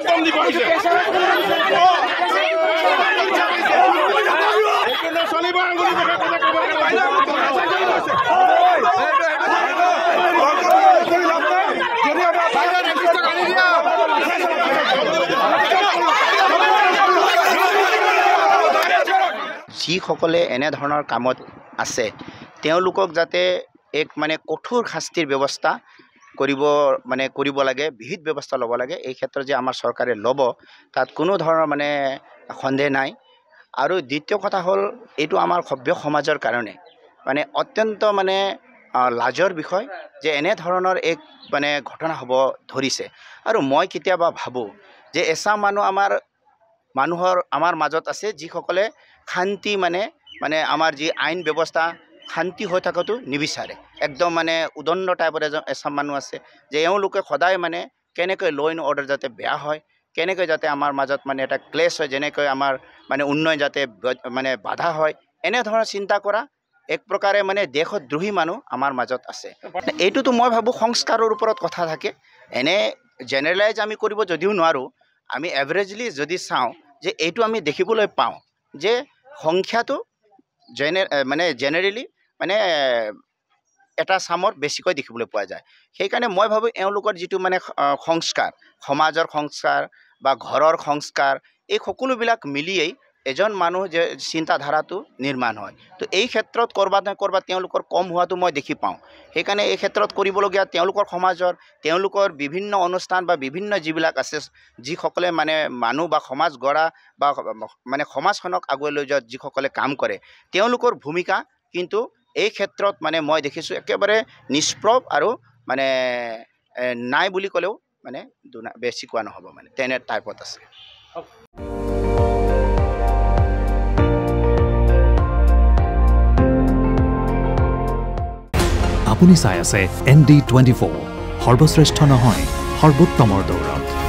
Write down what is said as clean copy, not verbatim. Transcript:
একদম দিব হৈছে চলিব আঙুলি দেখা কথা ক'ব যিসকলে এনেধৰণৰ কামত আছে তেওঁলোকক যাতে এক মানে কঠোৰ শাস্তিৰ ব্যৱস্থা কৰিব লাগে বিহিত ব্যৱস্থা ল'ব লাগে এই ক্ষেত্ৰত যে আমাৰ চৰকাৰে ল'ব তাত কোনো ধৰণৰ মানে সন্দেহ নাই আৰু দ্বিতীয় কথা হ'ল এইটো আমাৰ সভ্য সমাজৰ কাৰণে মানে অত্যন্ত মানে লাজৰ বিষয় যে এনে ধৰণৰ এক মানে ঘটনা হ'ব ধৰিছে আৰু মই কেতিয়াবা ভাবোঁ যে এচাম মানুহ আমাৰ মাজত আছে যিসকলে শান্তি মানে আমাৰ যি আইন ব্যৱস্থা শান্তি হৈ থকাটো নিবিচাৰে একদম মানে উদণ্ড টাইপৰ এচাম মানুহ আছে যে এওঁলোকে সদায় মানে কেনেকৈ ল' এণ্ড অৰ্ডাৰ যাতে বেয়া হয় কেনেকৈ যাতে আমাৰ মাজত মানে এটা ক্লেশ হয় যেনেকৈ আমাৰ মানে উন্নয়ন যাতে মানে বাধা হয় এনেধৰণৰ চিন্তা কৰা এক প্ৰকাৰে মানে দেশদ্ৰোহী মানুহ আমাৰ মাজত আছে এইটোতো মই ভাবোঁ সংস্কাৰৰ ওপৰত কথা থাকে এনে জেনেৰেলাইজ আমি কৰিব যদিও নোৱাৰোঁ আমি এভাৰেজলি যদি চাওঁ যে এইটো আমি দেখিবলৈ পাওঁ যে সংখ্যাটো জেনেৰেলি মানে এটা চামত বেছিকৈ দেখিবলৈ পোৱা যায় সেইকাৰণে মই ভাবোঁ এওঁলোকৰ যিটো মানে সংস্কাৰ সমাজৰ সংস্কাৰ বা ঘৰৰ সংস্কাৰ এই সকলোবিলাক মিলিয়েই এজন মানুহ যে চিন্তাধাৰাটো নিৰ্মাণ হয় তো এই ক্ষেত্ৰত ক'ৰবাত নহয় ক'ৰবাত তেওঁলোকৰ কম হোৱাটো মই দেখি পাওঁ সেইকাৰণে এই ক্ষেত্ৰত কৰিবলগীয়া তেওঁলোকৰ সমাজৰ তেওঁলোকৰ বিভিন্ন অনুষ্ঠান বা বিভিন্ন যিবিলাক আছে যিসকলে মানে মানুহ বা সমাজ গঢ়া বা মানে সমাজখনক আগুৱাই লৈ যোৱাত যিসকলে কাম কৰে তেওঁলোকৰ ভূমিকা কিন্তু এই ক্ষেত্ৰত মানে মই দেখিছোঁ একেবাৰে নিষ্প্ৰভ আৰু মানে নাই বুলি ক'লেও মানে বেছি কোৱা নহ'ব মানে তেনে টাইপত আছে আপুনি চাই আছে ND24 সৰ্বশ্ৰেষ্ঠ নহয় সৰ্বোত্তমৰ দৌৰত